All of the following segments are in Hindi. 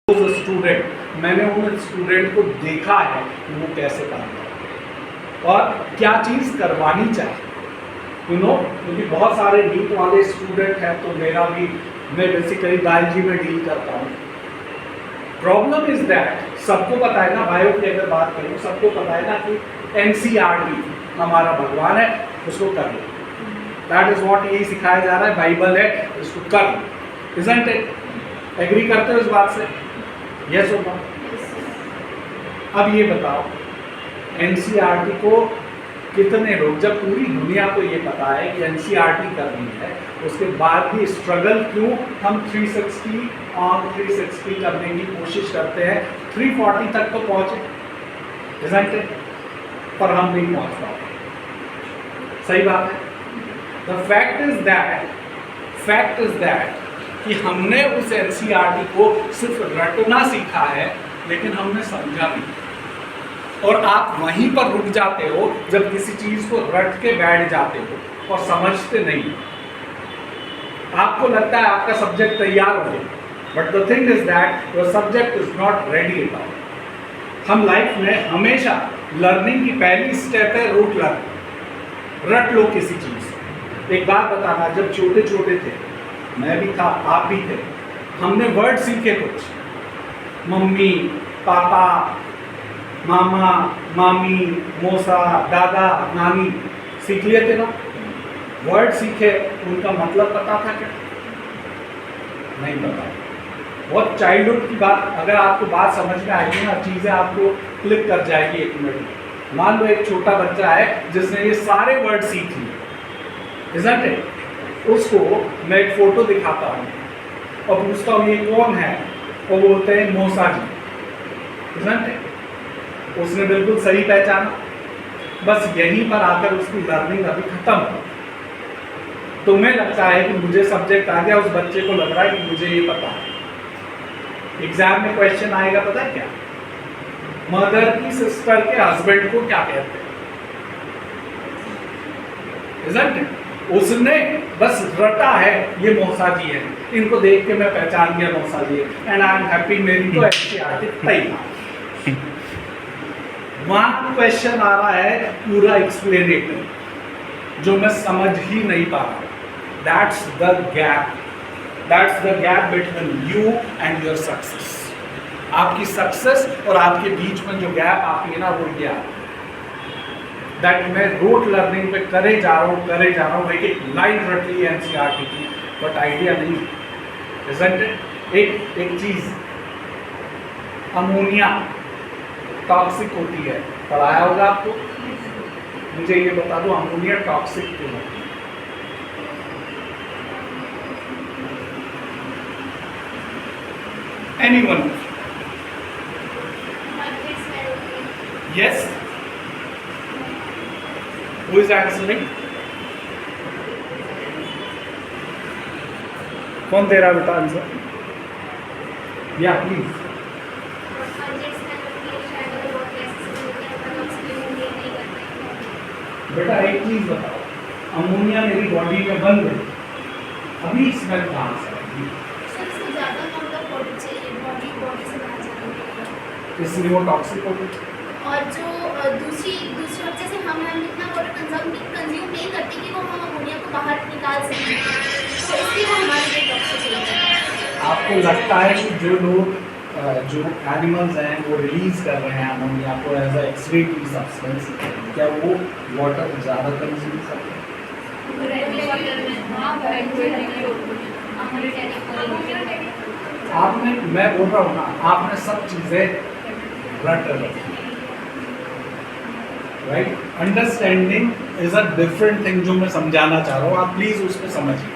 स्टूडेंट, मैंने उन स्टूडेंट को देखा है कि वो कैसे काम करते हैं और क्या चीज़ करवानी चाहिए, यू नो। क्योंकि बहुत सारे नीट वाले स्टूडेंट हैं, तो मैं बेसिकली बायोलॉजी में डील करता हूँ। प्रॉब्लम इज दैट सबको पता है ना, बायो की अगर बात करूँ, सबको पता है ना कि NCERT हमारा भगवान है, उसको कर लो। दैट इज वॉट यही सिखाया जा रहा है, बाइबल है, इसको कर लो। Isn't it? एग्री करते हो इस बात से? यस और नो? अब ये बताओ, NCERT को कितने लोग, जब पूरी दुनिया को ये पता है कि NCERT करनी है, उसके बाद भी स्ट्रगल क्यों हम 360 करने की कोशिश करते हैं? 340 तक तो पहुंचे, इजंट इट? पर हम नहीं पहुंच पाते। सही बात है। द फैक्ट इज दैट कि हमने उस NCERT को सिर्फ रटना सीखा है, लेकिन हमने समझा नहीं। और आप वहीं पर रुक जाते हो जब किसी चीज़ को रट के बैठ जाते हो और समझते नहीं। आपको लगता है आपका सब्जेक्ट तैयार हो गया, but the thing is that your subject is not ready at all. हम लाइफ में हमेशा लर्निंग की पहली स्टेप है रूट लर्निंग। रट लो किसी चीज़। एक बात बताना, जब छोटे छोटे थे, मैं भी था, आप भी थे, हमने वर्ड सीखे कुछ, मम्मी, पापा, मामा, मामी, मौसा, दादा, नानी, सीख लिए थे ना। वर्ड सीखे, उनका मतलब पता था क्या? नहीं पता। बहुत चाइल्डहुड की बात, अगर आपको बात समझ में आएगी ना, चीज़ें आपको क्लिक कर जाएगी एक मिनट में। मान लो एक छोटा बच्चा है जिसने ये सारे वर्ड सीख लिए, इजंट इट? उसको मैं एक फ़ोटो दिखाता हूँ और पूछता हूँ ये कौन है, और बोलते हैं मौसा जी, इजंट इट? उसने बिल्कुल सही पहचाना। बस यहीं पर आकर उसकी लर्निंग अभी खत्म हो। तुम्हें लगता है कि मुझे सब्जेक्ट आ गया, उस बच्चे को लग रहा है कि मुझे ये पता है। एग्जाम में क्वेश्चन आएगा, पता है क्या? मदर की सिस्टर के हस्बैंड को क्या कहते हैं, इजंट इट? उसने बस रटा है ये मौसा जी है, इनको देख के मैं पहचान गया मौसा जी है, एंड आई एम हैप्पी, मेरी तो NCERT तैयार। वहाँ क्वेश्चन आ रहा है पूरा एक्सप्लेनेटरी, जो मैं समझ ही नहीं पा रहा। That's the gap between you and your success. आपकी सक्सेस और आपके बीच में जो गैप आती है ना, वो गैप दैट मैं रोट लर्निंग पे करे जा रहा हूँ। एक लाइन रट ली NCERT की, बट आइडिया नहीं, इजंट इट? एक चीज़, अमोनिया टॉक्सिक होती है, पढ़ाया होगा आपको। मुझे ये बता दो, अमोनिया टॉक्सिक क्यों होती है? Anyone? Yes, who is answering? कौन दे रहा बेटा आंसर? या प्लीज। बेटा एक चीज बताओ, अमोनिया मेरी बॉडी में बन गई, अभी स्मेल कहाँ से आएगी? इसलिए वो टॉक्सिक हो गई। और जो दूसरी वजह से हम इतना वाटर कंज्यूम नहीं करते कि वो हम अमोनिया को बाहर निकाल सकें, तो इसलिए वो हमारे लिए टॉक्सिक होता है। आपको लगता है कि जो लोग जो एनिमल्स हैं वो रिलीज कर रहे हैं अमोनिया को एज अ एक्सक्रीटरी सब्सटेंस, क्या वो वाटर ज़्यादा कंज्यूम करते हैं? आपने, मैं बोल रहा हूँ ना, आपने सब चीज़ें रट रखी, right? Understanding is a different thing, जो मैं समझाना चाह रहा हूँ, आप प्लीज उसको समझिए।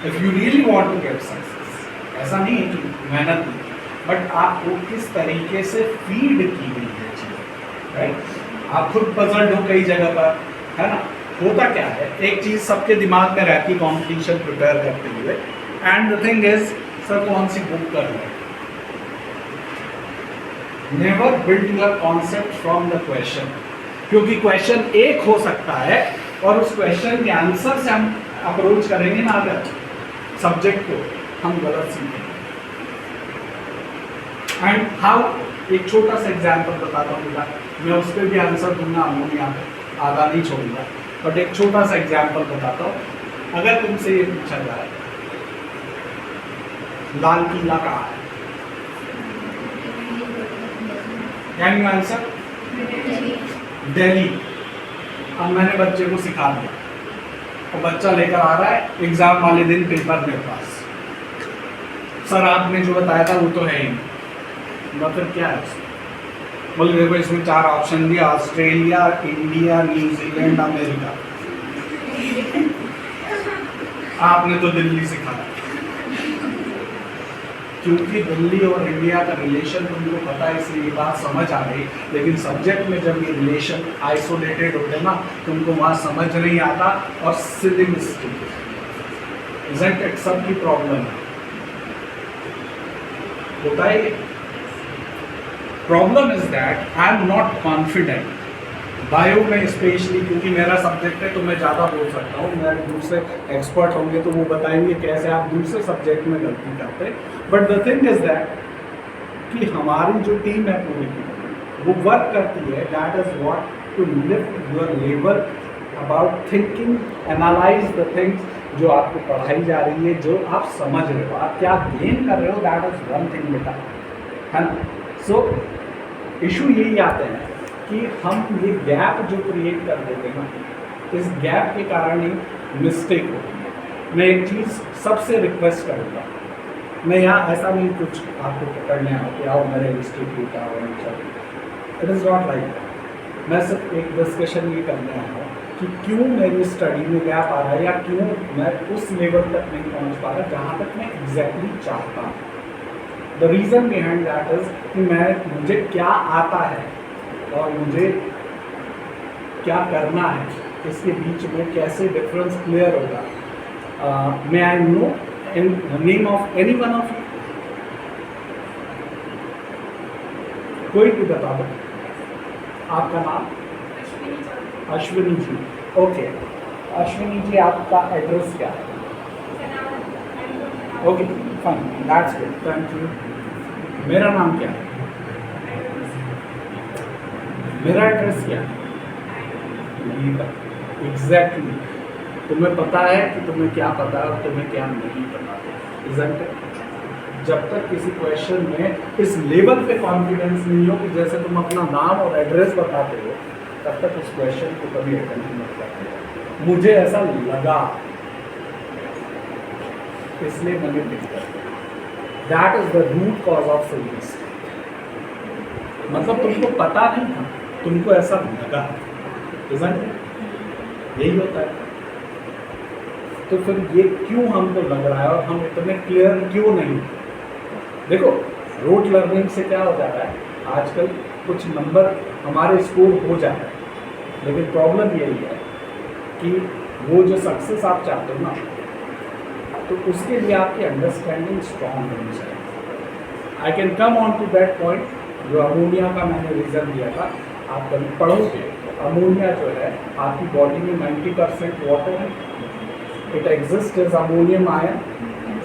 If you really want to get success, ऐसा नहीं है कि मेहनत नहीं, बट आपको किस तरीके से फीड की गई है चीज़, राइट? आप खुद पजल्ड हो कई जगह पर, है ना? होता क्या है, एक चीज़ सबके दिमाग में रहती, कॉम्पिटिशन प्रिपेयर करते हुए, and the thing is, sir कौन सी बुक कर रहे हैं? Never build your concept from the question, क्योंकि क्वेश्चन एक हो सकता है और उस क्वेश्चन के आंसर से हम अप्रोच करेंगे ना अगर सब्जेक्ट को, हम गलत सीखेंगे। एंड हाउ, एक छोटा सा एग्जाम्पल बताता हूँ बेटा, मैं उस पर भी आंसर दूंगा, अमोनिया पे आधा नहीं छोड़ूंगा, बट एक छोटा सा एग्जाम्पल बताता हूँ। अगर तुमसे ये पूछा जाए लाल किला कहाँ है, कैन यू आंसर? दिल्ली। अब मैंने बच्चे को सिखा दिया और बच्चा लेकर आ रहा है एग्जाम वाले दिन पेपर मेरे पास, सर आपने जो बताया था वो तो है ही नहीं। मतलब क्या है उसमें? बोले देखो इसमें 4 ऑप्शन दिया, ऑस्ट्रेलिया, इंडिया, न्यूजीलैंड, अमेरिका। आपने तो दिल्ली सिखाया, क्योंकि दिल्ली और इंडिया का रिलेशन तुमको पता है इसलिए ये बात समझ आ गई, लेकिन सब्जेक्ट में जब ये रिलेशन आइसोलेटेड होते ना तुमको वहाँ समझ नहीं आता और सिली मिस्टेक, इज़न्ट इट सबकी प्रॉब्लम है, होता है। Problem is that I am not confident bio में स्पेशली, क्योंकि मेरा सब्जेक्ट है तो मैं ज़्यादा बोल सकता हूँ, मेरे दूसरे एक्सपर्ट होंगे तो वो बताएंगे कैसे आप दूसरे सब्जेक्ट में गलती करते हैं। But the thing is that कि हमारी जो टीम है पूरी की वो वर्क करती है, that is what to lift your level about thinking, analyse the things जो आपको पढ़ाई जा रही है, जो आप समझ रहे हो, आप क्या गेन कर रहे हो, दैट इज वन थिंग बेटा, है ना। सो इशू यही आते हैं कि हम ये गैप जो क्रिएट कर देते हैं, इस गैप के कारण ही मिस्टेक होती है। मैं एक चीज़ सबसे रिक्वेस्ट करूँगा, मैं यहाँ ऐसा नहीं कुछ आपको पकड़ने आओ कि आओ मेरे इंस्टीट्यूट आओ, it is not like that. मैं सिर्फ एक डिस्कशन ये करने आया हूँ कि क्यों मेरी स्टडी में गैप आ रहा है या क्यों मैं उस लेवल तक नहीं पहुँच पा रहा जहाँ तक मैं एग्जैक्टली चाहता हूँ। The reason behind that is कि मुझे क्या आता है और मुझे क्या करना है, इसके बीच में कैसे डिफरेंस क्लियर होगा। May I know in name of any one of you, कोई भी बता दो आपका नाम। अश्विनी जी, ओके अश्विनी जी, आपका एड्रेस क्या है? Okay fine, that's good, thank you. मेरा नाम क्या है? मेरा एड्रेस क्या है? एग्जैक्टली, तुम्हें पता है कि तुम्हें क्या पता है और तुम्हें क्या नहीं पता, इज़न्ट इट? जब तक किसी क्वेश्चन में इस लेवल पे कॉन्फिडेंस नहीं हो कि जैसे तुम अपना नाम और एड्रेस बताते हो, तब तक उस क्वेश्चन को कभी अटेंड मत करते। मुझे ऐसा लगा इसलिए मैंने दिक्कत, that is the root cause of sillies. मतलब तुमको पता नहीं था, तुमको ऐसा लगा, इज़न्ट इट? यही होता है। तो फिर ये क्यों हमको लग रहा है और हम इतने क्लियर क्यों नहीं? देखो रोट लर्निंग से क्या हो जाता है, आजकल कुछ नंबर हमारे स्कोर हो जाता है, लेकिन प्रॉब्लम यही है कि वो जो सक्सेस आप चाहते हो ना, तो उसके लिए आपकी अंडरस्टैंडिंग स्ट्रॉन्ग होनी चाहिए। I can come on to that point, जो अमोनिया का मैंने रीज़न दिया था, आप कभी पढ़ोगे। अमोनिया जो है आपकी बॉडी में 90% वाटर है, it exist as ammonium ion,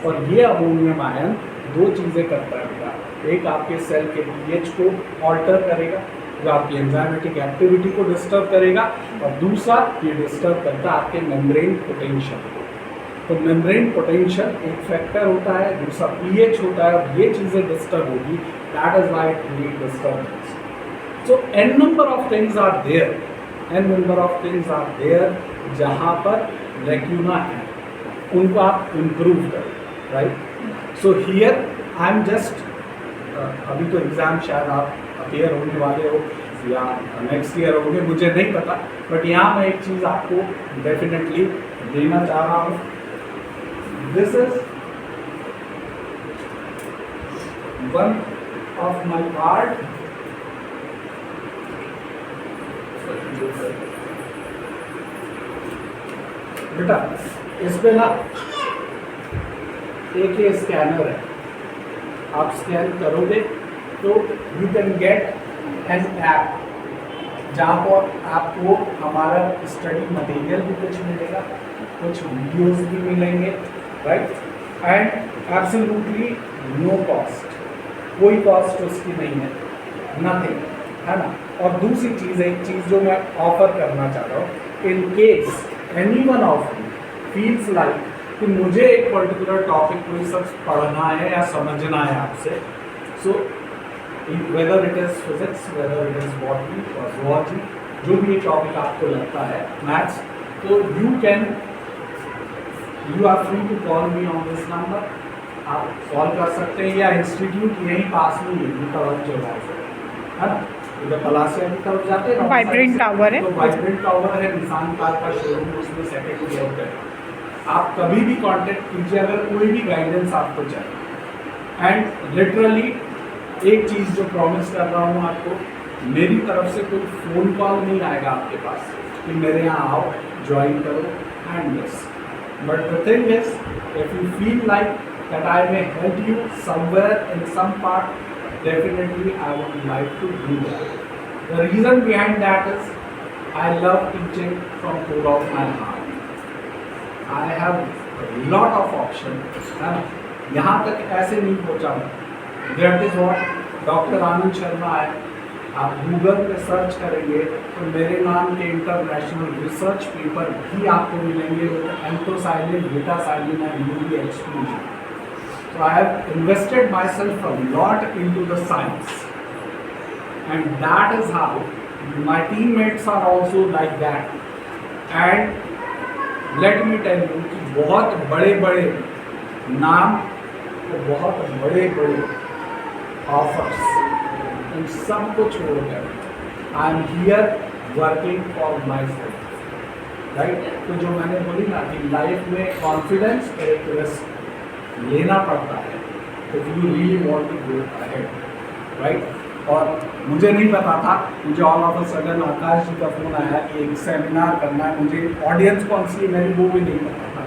और ये अमोनियम आयन 2 चीज़ें करता है बेटा। एक आपके सेल के pH को ऑल्टर करेगा, जो आपकी एंजाइमेटिक एक्टिविटी को डिस्टर्ब करेगा, और दूसरा ये डिस्टर्ब करता है आपके मेम्ब्रेन पोटेंशियल को। तो मेम्ब्रेन पोटेंशियल एक फैक्टर होता है, दूसरा pH होता है, और ये चीज़ें डिस्टर्ब होगी, that is why it create disturbance. So n number of things are there, n number of things are there जहाँ पर लैक्यूना है, उनको आप इम्प्रूव करें, right. So here I am just, अभी तो एग्ज़ाम शायद आप अपेयर होने वाले हो या नेक्स्ट ईयर होंगे, मुझे नहीं पता, बट यहाँ मैं एक चीज़ आपको डेफिनेटली देना चाह रहा हूँ। This is one of my card, बेटा इस पे ना एक ये स्कैनर है, आप स्कैन करोगे तो you can get an app, जहाँ पर आपको हमारा स्टडी मटेरियल भी कुछ मिलेगा, कुछ वीडियोस भी मिलेंगे, right, and absolutely no cost. कोई कॉस्ट उसकी नहीं है, नथिंग, है ना। और दूसरी चीज़, एक चीज़ जो मैं ऑफर करना चाह रहा हूँ, in case any one of you feels like कि मुझे एक पर्टिकुलर टॉपिक कोई सब पढ़ना है या समझना है आपसे, so whether it is physics, whether it is botany और zoology, जो भी टॉपिक आपको लगता है, मैथ्स, तो you are free to call me on this number. आप कॉल कर सकते हैं, या इंस्टीट्यूट यहीं पास में ही तवज्जो है ना, इधर पलासिया की तरफ जाते हैं, वाइब्रेंट टावर है, तो वाइब्रेंट टावर है, निशान कार का शोरूम, उसमें सेकंड फ्लोर पे। आप कभी भी कांटेक्ट कीजिए अगर कोई भी गाइडेंस आपको चाहिए। एंड लिटरली एक चीज़ जो प्रॉमिस कर रहा हूँ आपको, मेरी तरफ से कोई फ़ोन कॉल नहीं आएगा आपके पास कि मेरे यहाँ आओ, ज्वाइन करो and this. But the thing is, if you feel like that I may help you somewhere in some part, definitely I would like to do that. The reason behind that is I love teaching from core of my heart. I have a lot of options. यहाँ तक ऐसे नहीं पहुँचा हूँ। That is what doctor Anand Sharma है, आप गूगल पे सर्च करेंगे तो मेरे नाम के इंटरनेशनल रिसर्च पेपर भी आपको मिलेंगे, anthocyanin, betacyanin and UV exclusion. So I have invested myself a lot into the science, and that is how my teammates are also like that. And let me tell you कि बहुत बड़े बड़े नाम और बहुत बड़े बड़े ऑफर्स, इन सब को छोड़कर आई am here working for my self, right. तो जो मैंने बोली ना कि लाइफ में कॉन्फिडेंस एक रिस्क लेना पड़ता है, तो you really want to go ahead, right. और मुझे नहीं पता था, मुझे all of a sudden Akash ji का फ़ोन आया कि एक सेमिनार करना है, मुझे ऑडियंस कौन सी है मेरी वो भी नहीं पता था।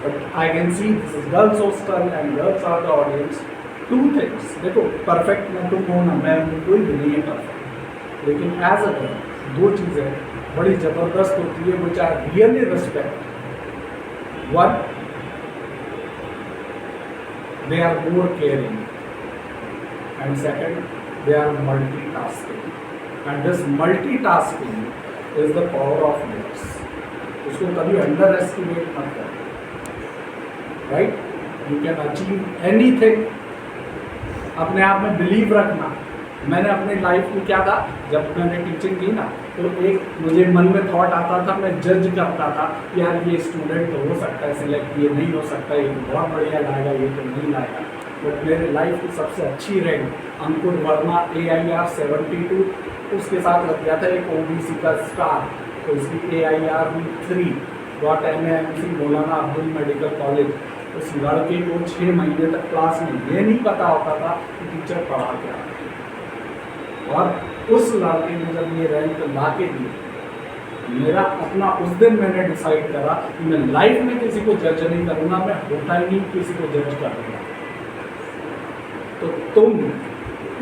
But I can see this is girls hostel and girls are the audience. Two things, देखो परफेक्ट मैं तुम हो ना, मैं कोई भी नहीं है परफेक्ट, लेकिन एज अ गर्ल दो चीज़ें बड़ी ज़बरदस्त होती है which I really respect. One, they are more caring, and second, they are multitasking, and this multitasking is the power of yours. उसको कभी अंडर एस्टिमेट मत करो, right. You can achieve anything, अपने आप में बिलीव रखना। मैंने अपनी लाइफ में क्या था, जब मैंने टीचिंग की ना, तो एक मुझे मन में थॉट आता था, मैं जज करता था यार ये स्टूडेंट तो हो सकता है सिलेक्ट, ये नहीं हो सकता, ये तो बहुत बढ़िया लाएगा, ये तो नहीं लाएगा। बट मेरे लाइफ की सबसे अच्छी रैंक अंकुर वर्मा AIR 72, उसके साथ लग गया था एक OBC का स्टार, तो उसकी AIR भी 3 गॉट MAMC मौलाना अब्दुल मेडिकल कॉलेज। उस लड़के को 6 महीने तक क्लास में ये नहीं पता होता था कि टीचर पढ़ा क्या, और उस लड़के ने जब ये रैंक ला के दी, मेरा अपना उस दिन मैंने डिसाइड करा कि मैं लाइफ में किसी को जज नहीं करूँगा, मैं होता ही नहीं किसी को जज करूँगा। तो तुम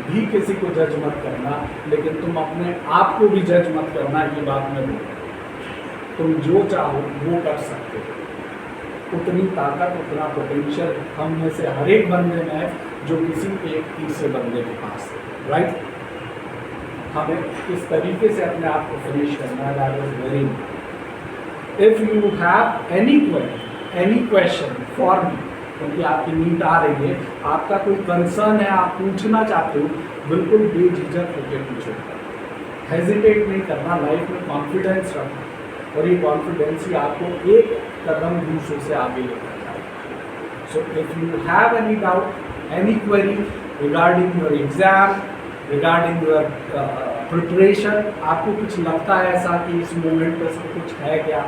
भी किसी को जज मत करना, लेकिन तुम अपने आप को भी जज मत करना, ये बात मैं बोल रहा हूँ। तुम जो चाहो वो कर सकते हो, उतनी ताकत, उतना पोटेंशियल हम में से हर एक बंदे में है जो किसी एक तीसरे बंदे के पास है, राइट। हमें इस तरीके से अपने आप को फिनिश करना है, that is very important. If you have any question for me, क्योंकि आपकी नीट आ रही है, आपका कोई कंसर्न है, आप पूछना चाहते हो, बिल्कुल बेझिझक होकर पूछो, हेजिटेट नहीं करना, लाइफ में कॉन्फिडेंस रखना, और ये कॉन्फिडेंस ही आपको एक कदम दूसरों से आगे लेकर जाए। So if you have any doubt, any query regarding your exam, regarding your preparation, आपको कुछ लगता है ऐसा कि इस मोमेंट पर सब कुछ है क्या,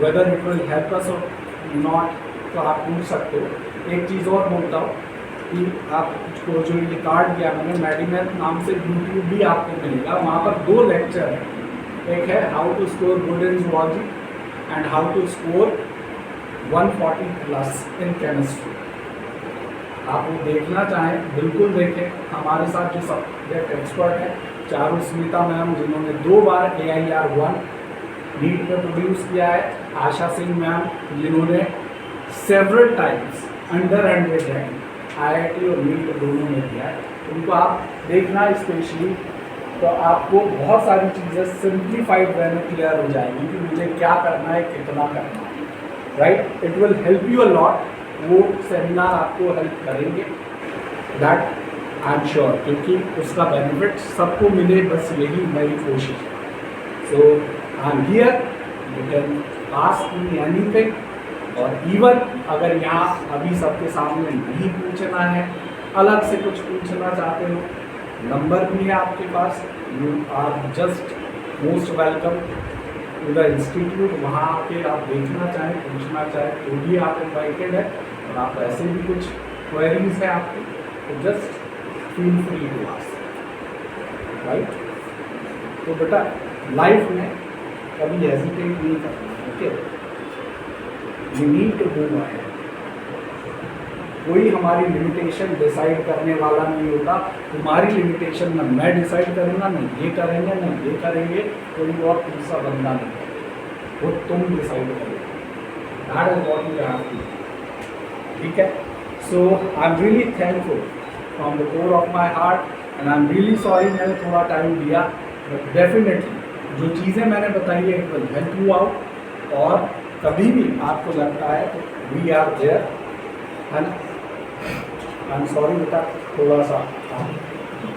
whether it will help us और नॉट, तो आप पूछ सकते हो। एक चीज़ और बोलता हूँ कि आपको जो ये कार्ड दिया मैंने, मेडिमेथ नाम से यूट्यूब भी आपको मिलेगा, वहाँ पर 2 लेक्चर हैं, एक है how to score good in zoology and how to score 140+ in chemistry. आप वो देखना चाहें बिल्कुल देखें। हमारे साथ जो सब्जेक्ट एक्सपर्ट है, चारू स्मिता मैम जिन्होंने 2 बार AIR 1 नीट में प्रोड्यूस किया है, आशा सिंह मैम जिन्होंने several times under 100 rank IIT और नीट दोनों में दिया है, उनको आप देखना स्पेशली, तो आपको बहुत सारी चीज़ें सिंप्लीफाइड वे में क्लियर हो जाएंगी कि मुझे क्या करना है, कितना करना है, right. It will help you a lot, वो सेमिनार आपको हेल्प करेंगे, दैट आई एम श्योर, क्योंकि उसका बेनिफिट सबको मिले, बस यही मेरी कोशिश है। So I am here, you can ask me anything, और इवन अगर यहाँ अभी सबके सामने नहीं पूछना है, अलग से कुछ पूछना चाहते हो, नंबर भी है आपके पास, you are just most welcome to the institute. वहाँ आके आप देखना चाहें, पूछना चाहें तो भी आप इन्वाइटेड है, और आप ऐसे भी कुछ क्वेरीज है आपकी तो just feel free to ask, right. तो बेटा लाइफ में कभी हेजिटेट नहीं करना, okay, you need to move ahead. कोई हमारी लिमिटेशन डिसाइड करने वाला नहीं होता, तुम्हारी लिमिटेशन न मैं डिसाइड करूँगा, न ये करेंगे, न ये करेंगे, कोई और दूसरा बंदा नहीं करेगा, वो तुम डिसाइड करोगे, that is what you have to, ठीक है। So I am really thankful from the core of my heart, and I am really sorry मैंने थोड़ा टाइम दिया, बट डेफिनेटली जो चीज़ें मैंने बताई है it will help you out, और कभी भी आपको लगता है तो वी आर देयर, है ना। आई एम सॉरी बेटा, थोड़ा सा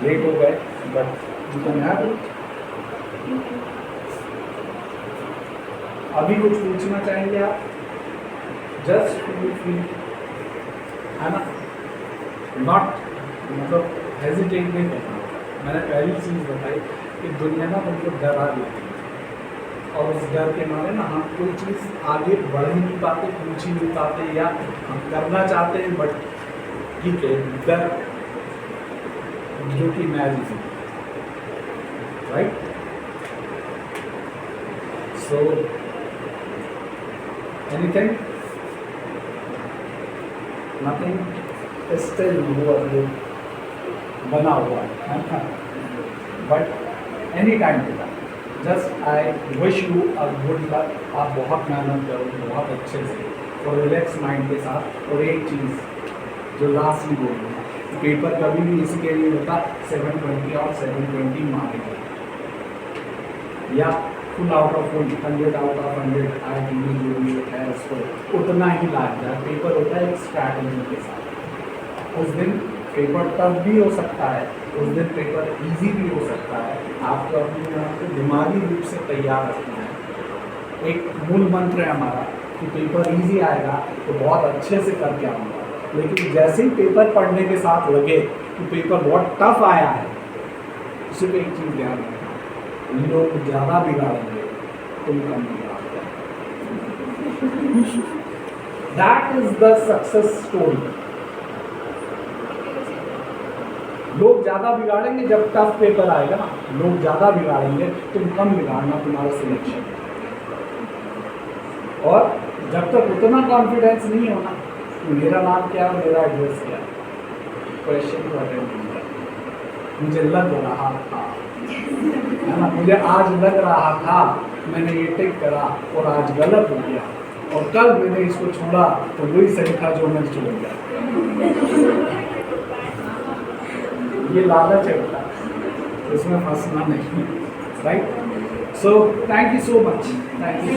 लेट हो गए, but you can have it. अभी कुछ पूछना चाहेंगे आप, जस्ट फील, है ना, नॉट मतलब हेजिटेट नहीं करना। मैंने पहली चीज़ बताई कि दुनिया ना तुमको डरा देती है, और उस डर के मारे ना हम कोई चीज़ आगे बढ़ ही नहीं पाते, पूछ ही नहीं पाते, या हम करना चाहते हैं बट ठीक है, डर जो कि magic, right. So anything, nothing, still बना हुआ है, बट एनी टाइम बेटा, just I wish you a good luck. आप बहुत मेहनत करो, बहुत अच्छे से और रिलैक्स माइंड के साथ। और एक चीज़ जो लास्टली बोलूँगा, पेपर कभी भी इसके लिए होता 720 और 720 मारेगा, या full out of full 100 out of 100 IIT जो भी है उसको उतना ही लाग जाए। पेपर होता है एक स्ट्रैटेजी के साथ। उस दिन पेपर टफ भी हो सकता है, उस दिन पेपर इजी भी हो सकता है, आपको अपने आप को दिमागी रूप से तैयार रखना है। एक मूल मंत्र है हमारा कि पेपर इजी आएगा तो बहुत अच्छे से करके आऊँगा, लेकिन जैसे ही पेपर पढ़ने के साथ लगे कि पेपर बहुत टफ आया है, उसी पर एक चीज़ ध्यान रखना, लोग ज़्यादा बिगाड़ेंगे, तुम कम बिगाड़ोगे। That is the success story. लोग ज़्यादा बिगाड़ेंगे जब टफ पेपर आएगा ना, लोग ज़्यादा बिगाड़ेंगे, तुम कम बिगाड़ना, तुम्हारा सिलेक्शन। और जब तक उतना कॉन्फिडेंस नहीं होना कि मेरा नाम क्या है, मेरा एड्रेस क्या है, क्वेश्चन को अटेंड नहीं करना। मुझे लग रहा था, है ना, मुझे आज लग रहा था, मैंने ये टिक करा और आज गलत हो गया, और कल मैंने इसको छोड़ा तो वही सही था जो मैं छोड़ गया। ये लालच है बेटा, इसमें फंसना नहीं, right. So thank you so much, thank you.